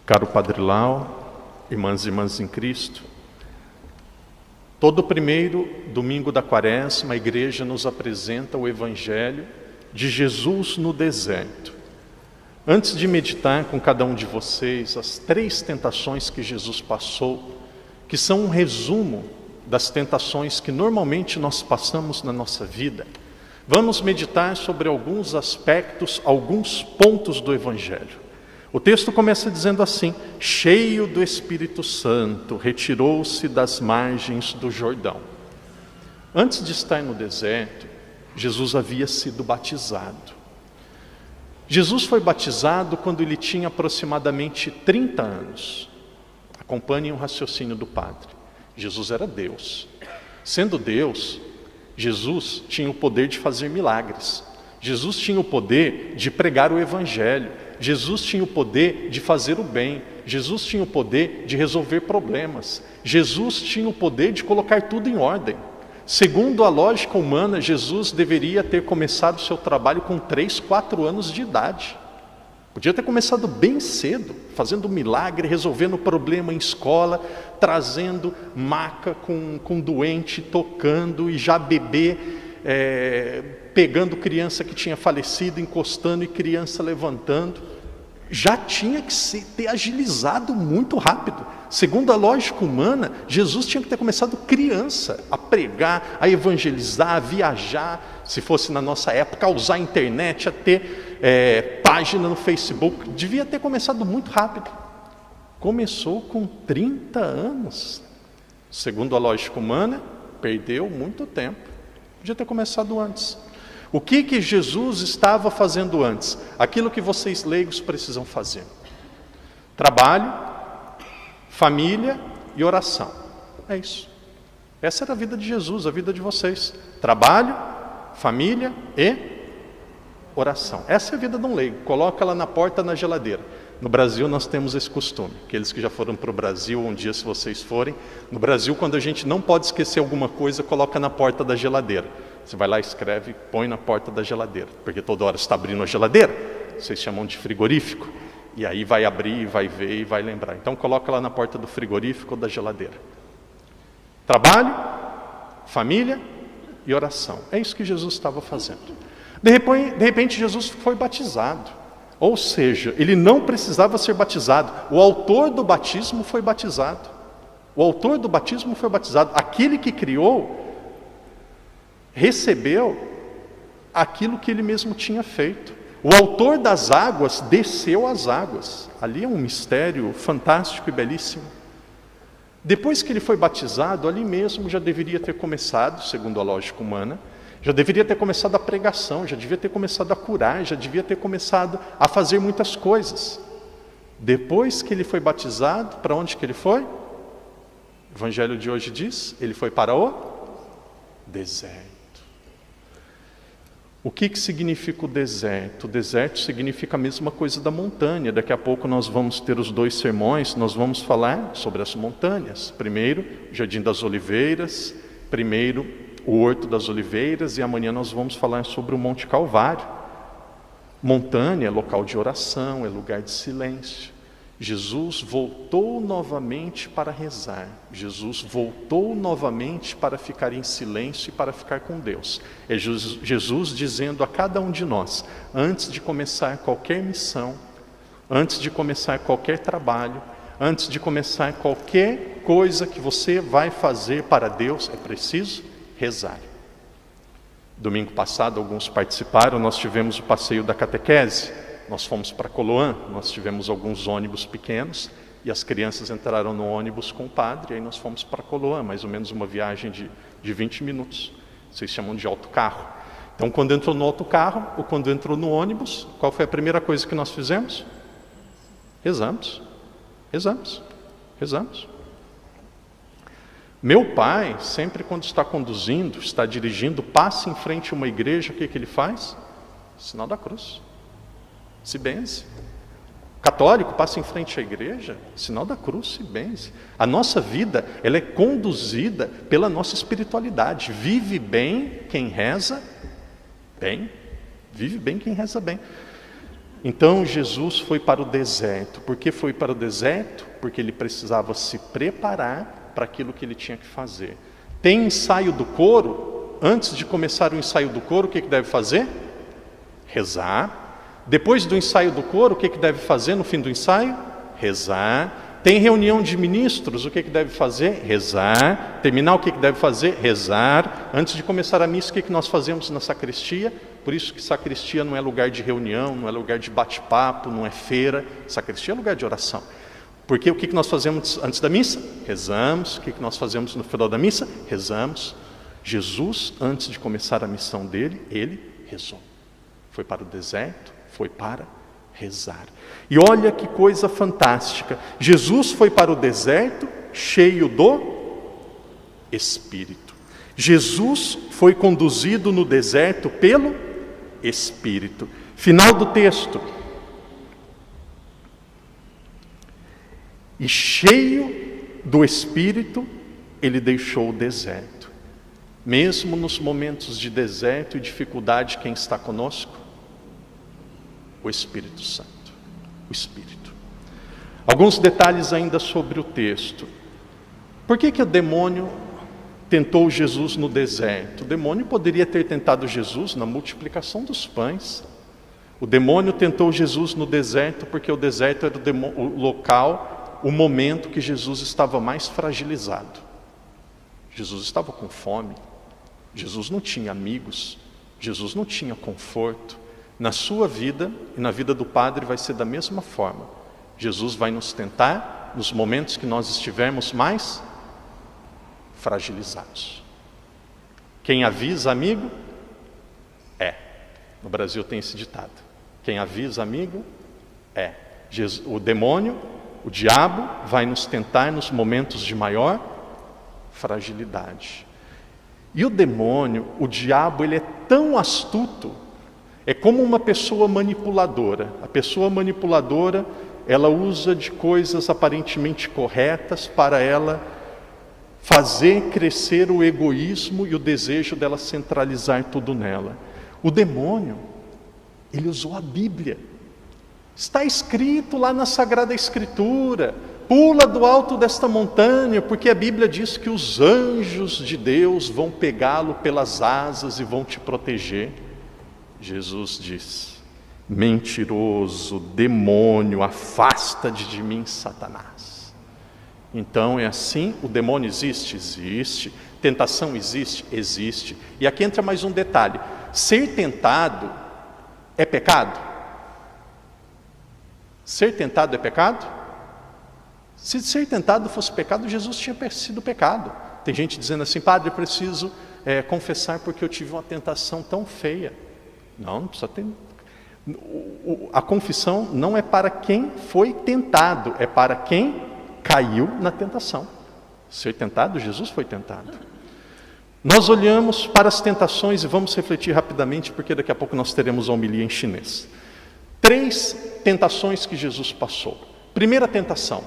Caro Padre Lau, irmãs e irmãs em Cristo, todo primeiro domingo da Quaresma, a Igreja nos apresenta o Evangelho de Jesus no deserto. Antes de meditar com cada um de vocês as 3 tentações que Jesus passou, que são um resumo das tentações que normalmente nós passamos na nossa vida, vamos meditar sobre alguns aspectos, alguns pontos do Evangelho. O texto começa dizendo assim: cheio do Espírito Santo, retirou-se das margens do Jordão. Antes de estar no deserto, Jesus havia sido batizado. Jesus foi batizado quando ele tinha aproximadamente 30 anos. Acompanhem o raciocínio do padre. Jesus era Deus. Sendo Deus, Jesus tinha o poder de fazer milagres. Jesus tinha o poder de pregar o Evangelho. Jesus tinha o poder de fazer o bem. Jesus tinha o poder de resolver problemas. Jesus tinha o poder de colocar tudo em ordem. Segundo a lógica humana, Jesus deveria ter começado seu trabalho com 3, 4 anos de idade. Podia ter começado bem cedo, fazendo milagre, resolvendo problema em escola, trazendo maca com doente, tocando, e já bebê, pegando criança que tinha falecido, encostando e criança levantando. Já tinha que ter agilizado muito rápido. Segundo a lógica humana, Jesus tinha que ter começado criança, a pregar, a evangelizar, a viajar, se fosse na nossa época, a usar a internet, a ter página no Facebook. Devia ter começado muito rápido. Começou com 30 anos. Segundo a lógica humana, perdeu muito tempo. Podia ter começado antes. O que Jesus estava fazendo antes? Aquilo que vocês leigos precisam fazer: trabalho, família e oração. É isso. Essa era a vida de Jesus, a vida de vocês: trabalho, família e oração. Essa é a vida de um leigo. Coloca ela na porta, na geladeira. No Brasil nós temos esse costume. Aqueles que já foram para o Brasil, um dia se vocês forem, no Brasil, quando a gente não pode esquecer alguma coisa, coloca na porta da geladeira. Você vai lá, escreve, põe na porta da geladeira, porque toda hora você está abrindo a geladeira, vocês chamam de frigorífico, e aí vai abrir, vai ver e vai lembrar. Então coloca lá na porta do frigorífico ou da geladeira. Trabalho, família e oração. É isso que Jesus estava fazendo. De repente Jesus foi batizado. Ou seja, ele não precisava ser batizado. O autor do batismo foi batizado. O autor do batismo foi batizado. Aquele que criou recebeu aquilo que ele mesmo tinha feito. O autor das águas desceu às águas. Ali é um mistério fantástico e belíssimo. Depois que ele foi batizado, ali mesmo já deveria ter começado, segundo a lógica humana, já deveria ter começado a pregação, já devia ter começado a curar, já devia ter começado a fazer muitas coisas. Depois que ele foi batizado, para onde que ele foi? O Evangelho de hoje diz, ele foi para o deserto. O que significa o deserto? O deserto significa a mesma coisa da montanha. Daqui a pouco nós vamos ter os 2 sermões, nós vamos falar sobre as montanhas. Primeiro, o Jardim das Oliveiras, primeiro, o Horto das Oliveiras, e amanhã nós vamos falar sobre o Monte Calvário. Montanha é local de oração, é lugar de silêncio. Jesus voltou novamente para rezar. Jesus voltou novamente para ficar em silêncio e para ficar com Deus. É Jesus dizendo a cada um de nós, antes de começar qualquer missão, antes de começar qualquer trabalho, antes de começar qualquer coisa que você vai fazer para Deus, é preciso rezar. Domingo passado, alguns participaram, nós tivemos o passeio da catequese. Nós fomos para Coloã, nós tivemos alguns ônibus pequenos e as crianças entraram no ônibus com o padre, e aí nós fomos para Coloã, mais ou menos uma viagem de 20 minutos. Vocês chamam de autocarro. Então, quando entrou no autocarro ou quando entrou no ônibus, qual foi a primeira coisa que nós fizemos? Rezamos. Meu pai, sempre quando está conduzindo, está dirigindo, passa em frente a uma igreja, o que ele faz? Sinal da cruz. Se benze. Católico passa em frente à igreja, sinal da cruz, se benze. A nossa vida, ela é conduzida pela nossa espiritualidade. Vive bem quem reza bem. Vive bem quem reza bem. Então Jesus foi para o deserto. Por que foi para o deserto? Porque ele precisava se preparar para aquilo que ele tinha que fazer. Tem ensaio do coro. Antes de começar o ensaio do coro, o que deve fazer? Rezar. Depois do ensaio do coro, o que deve fazer no fim do ensaio? Rezar. Tem reunião de ministros, o que deve fazer? Rezar. Terminar, o que deve fazer? Rezar. Antes de começar a missa, o que nós fazemos na sacristia? Por isso que sacristia não é lugar de reunião, não é lugar de bate-papo, não é feira. Sacristia é lugar de oração. Porque o que nós fazemos antes da missa? Rezamos. O que nós fazemos no final da missa? Rezamos. Jesus, antes de começar a missão dele, ele rezou. Foi para o deserto, foi para rezar. E olha que coisa fantástica. Jesus foi para o deserto cheio do Espírito. Jesus foi conduzido no deserto pelo Espírito. Final do texto. E cheio do Espírito, ele deixou o deserto. Mesmo nos momentos de deserto e dificuldade, quem está conosco? O Espírito Santo. O Espírito. Alguns detalhes ainda sobre o texto. Por que o demônio tentou Jesus no deserto? O demônio poderia ter tentado Jesus na multiplicação dos pães. O demônio tentou Jesus no deserto porque o deserto era o local, o momento que Jesus estava mais fragilizado. Jesus estava com fome. Jesus não tinha amigos. Jesus não tinha conforto. Na sua vida e na vida do Padre vai ser da mesma forma. Jesus vai nos tentar nos momentos que nós estivermos mais fragilizados. Quem avisa amigo, no Brasil tem esse ditado. Quem avisa amigo, o demônio, o diabo vai nos tentar nos momentos de maior fragilidade. E o demônio, o diabo, ele é tão astuto. É como uma pessoa manipuladora. A pessoa manipuladora, ela usa de coisas aparentemente corretas para ela fazer crescer o egoísmo e o desejo dela centralizar tudo nela. O demônio, ele usou a Bíblia. Está escrito lá na Sagrada Escritura: pula do alto desta montanha, porque a Bíblia diz que os anjos de Deus vão pegá-lo pelas asas e vão te proteger. Jesus diz: mentiroso, demônio, afasta-te de mim, Satanás. Então é assim, o demônio existe? Existe. Tentação existe? Existe. E aqui entra mais um detalhe: ser tentado é pecado? Ser tentado é pecado? Se ser tentado fosse pecado, Jesus tinha sido pecado. Tem gente dizendo assim: padre, eu preciso confessar porque eu tive uma tentação tão feia. Não precisa ter. A confissão não é para quem foi tentado, é para quem caiu na tentação. Ser tentado, Jesus foi tentado. Nós olhamos para as tentações e vamos refletir rapidamente, porque daqui a pouco nós teremos a homilia em chinês. 3 tentações que Jesus passou. Primeira tentação: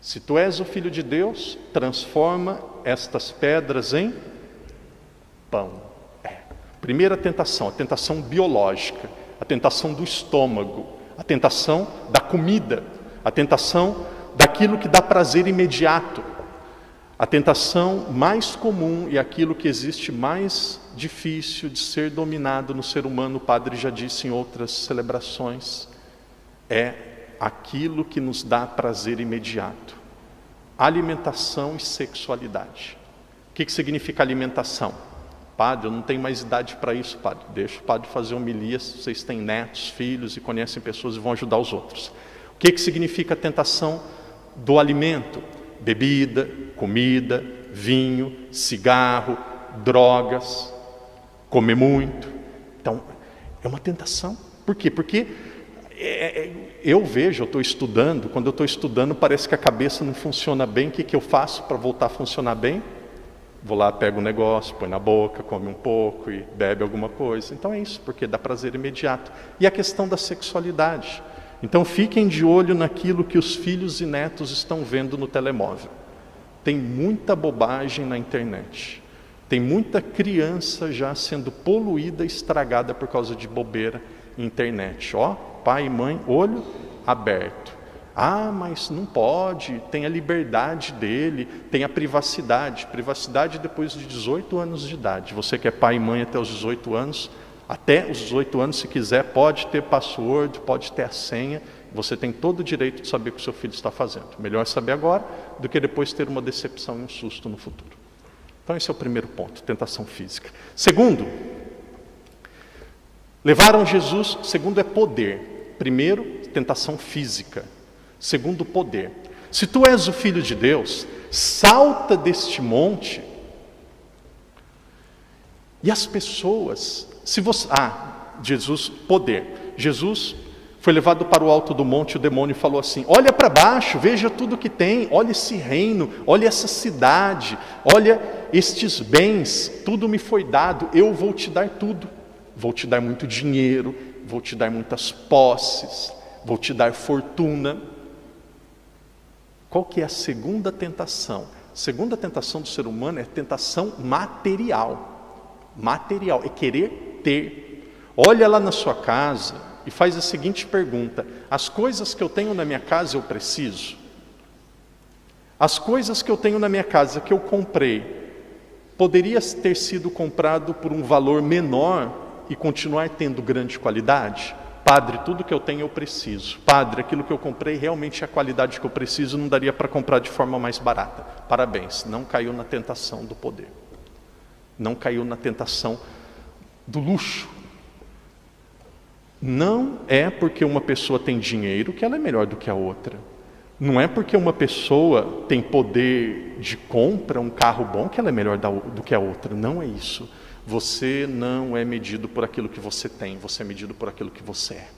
se tu és o Filho de Deus, transforma estas pedras em pão. Primeira tentação, a tentação biológica, a tentação do estômago, a tentação da comida, a tentação daquilo que dá prazer imediato, a tentação mais comum e aquilo que existe mais difícil de ser dominado no ser humano, o Padre já disse em outras celebrações, é aquilo que nos dá prazer imediato: alimentação e sexualidade. O que significa alimentação? Padre, eu não tenho mais idade para isso, padre. Deixa o padre fazer homilia, vocês têm netos, filhos e conhecem pessoas e vão ajudar os outros. O que significa a tentação do alimento? Bebida, comida, vinho, cigarro, drogas, comer muito. Então, é uma tentação. Por quê? Porque eu vejo, eu estou estudando, quando eu estou estudando parece que a cabeça não funciona bem. O que eu faço para voltar a funcionar bem? Vou lá, pego um negócio, põe na boca, come um pouco e bebe alguma coisa. Então é isso, porque dá prazer imediato. E a questão da sexualidade. Então fiquem de olho naquilo que os filhos e netos estão vendo no telemóvel. Tem muita bobagem na internet. Tem muita criança já sendo poluída, estragada por causa de bobeira. internet. Ó, pai e mãe, olho aberto. Ah, mas não pode, tem a liberdade dele, tem a privacidade. Privacidade depois de 18 anos de idade. Você que é pai e mãe até os 18 anos, até os 18 anos, se quiser, pode ter password, pode ter a senha. Você tem todo o direito de saber o que o seu filho está fazendo. Melhor saber agora do que depois ter uma decepção e um susto no futuro. Então esse é o primeiro ponto, tentação física. Segundo, levaram Jesus, segundo é poder. Primeiro, tentação física. Segundo, poder. Se tu és o Filho de Deus, salta deste monte. E as pessoas, se você... Jesus, poder. Jesus foi levado para o alto do monte, o demônio falou assim: olha para baixo, veja tudo que tem, olha esse reino, olha essa cidade, olha estes bens, tudo me foi dado, eu vou te dar tudo. Vou te dar muito dinheiro, vou te dar muitas posses, vou te dar fortuna. Qual que é a segunda tentação? A segunda tentação do ser humano é a tentação material. Material, é querer ter. Olha lá na sua casa e faz a seguinte pergunta: as coisas que eu tenho na minha casa eu preciso? As coisas que eu tenho na minha casa que eu comprei, poderia ter sido comprado por um valor menor e continuar tendo grande qualidade? Padre, tudo que eu tenho eu preciso. Padre, aquilo que eu comprei realmente é a qualidade que eu preciso, não daria para comprar de forma mais barata. Parabéns, não caiu na tentação do poder. Não caiu na tentação do luxo. Não é porque uma pessoa tem dinheiro que ela é melhor do que a outra. Não é porque uma pessoa tem poder de compra, um carro bom, que ela é melhor do que a outra. Não é isso. Você não é medido por aquilo que você tem, você é medido por aquilo que você é.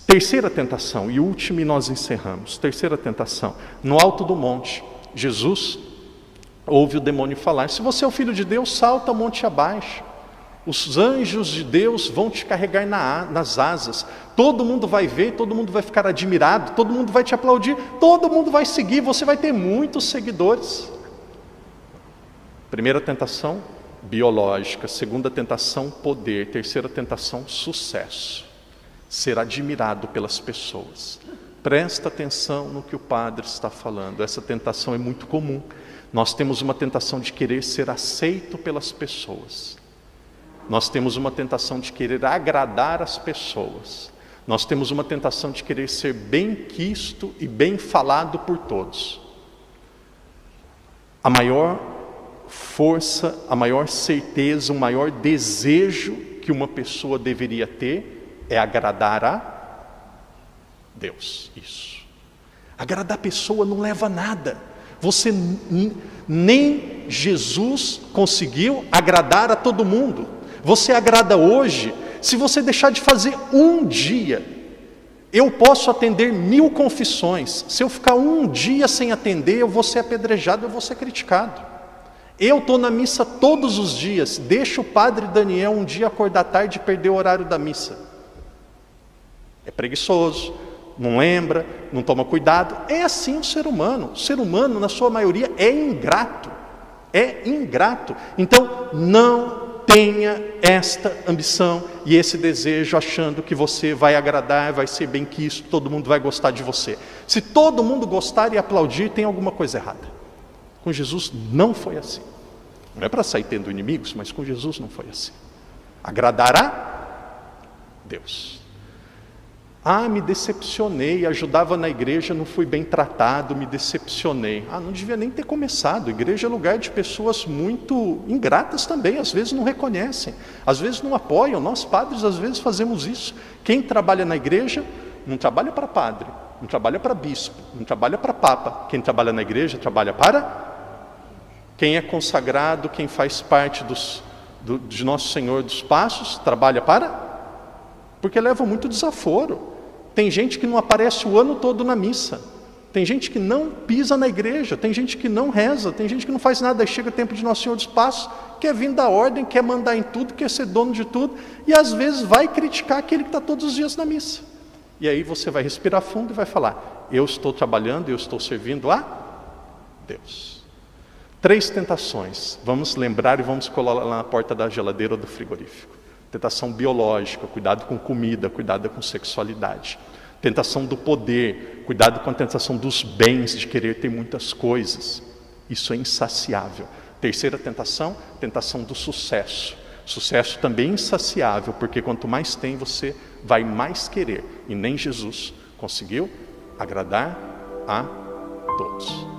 Terceira tentação, e última, e nós encerramos. Terceira tentação, no alto do monte, Jesus ouve o demônio falar: se você é o Filho de Deus, salta o monte abaixo. Os anjos de Deus vão te carregar nas asas. Todo mundo vai ver, todo mundo vai ficar admirado, todo mundo vai te aplaudir, todo mundo vai seguir, você vai ter muitos seguidores. Primeira tentação, biológica. Segunda tentação, poder. Terceira tentação, sucesso. Ser admirado pelas pessoas. Presta atenção no que o padre está falando. Essa tentação é muito comum. Nós temos uma tentação de querer ser aceito pelas pessoas. Nós temos uma tentação de querer agradar as pessoas. Nós temos uma tentação de querer ser bem quisto e bem falado por todos. A maior força, a maior certeza, o maior desejo que uma pessoa deveria ter é agradar a Deus. Isso. Agradar a pessoa não leva a nada. Você nem Jesus conseguiu agradar a todo mundo. Você agrada hoje, se você deixar de fazer um dia. Eu posso atender 1000 confissões. Se eu ficar um dia sem atender, eu vou ser apedrejado, eu vou ser criticado. Eu estou na missa todos os dias. Deixa o padre Daniel um dia acordar tarde e perder o horário da missa. É preguiçoso, não lembra, não toma cuidado. É assim o ser humano. O ser humano, na sua maioria, é ingrato. É ingrato. Então, não tenha esta ambição e esse desejo achando que você vai agradar, vai ser bem quisto, todo mundo vai gostar de você. Se todo mundo gostar e aplaudir, tem alguma coisa errada. Com Jesus não foi assim. Não é para sair tendo inimigos, mas com Jesus não foi assim. Agradará Deus. Me decepcionei, ajudava na igreja, não fui bem tratado, me decepcionei. Não devia nem ter começado. Igreja é lugar de pessoas muito ingratas também, às vezes não reconhecem, às vezes não apoiam. Nós padres às vezes fazemos isso. Quem trabalha na igreja não trabalha para padre, não trabalha para bispo, não trabalha para papa. Quem trabalha na igreja trabalha para quem é consagrado, quem faz parte de Nosso Senhor dos Passos, trabalha para, porque leva muito desaforo. Tem gente que não aparece o ano todo na missa. Tem gente que não pisa na igreja. Tem gente que não reza. Tem gente que não faz nada. Aí chega o tempo de Nosso Senhor dos Passos, quer vir da ordem, quer mandar em tudo, quer ser dono de tudo. E às vezes vai criticar aquele que está todos os dias na missa. E aí você vai respirar fundo e vai falar: eu estou trabalhando, eu estou servindo a Deus. 3 tentações. Vamos lembrar e vamos colar lá na porta da geladeira ou do frigorífico. Tentação biológica, cuidado com comida, cuidado com sexualidade. Tentação do poder, cuidado com a tentação dos bens, de querer ter muitas coisas. Isso é insaciável. Terceira tentação, tentação do sucesso. Sucesso também insaciável, porque quanto mais tem, você vai mais querer. E nem Jesus conseguiu agradar a todos.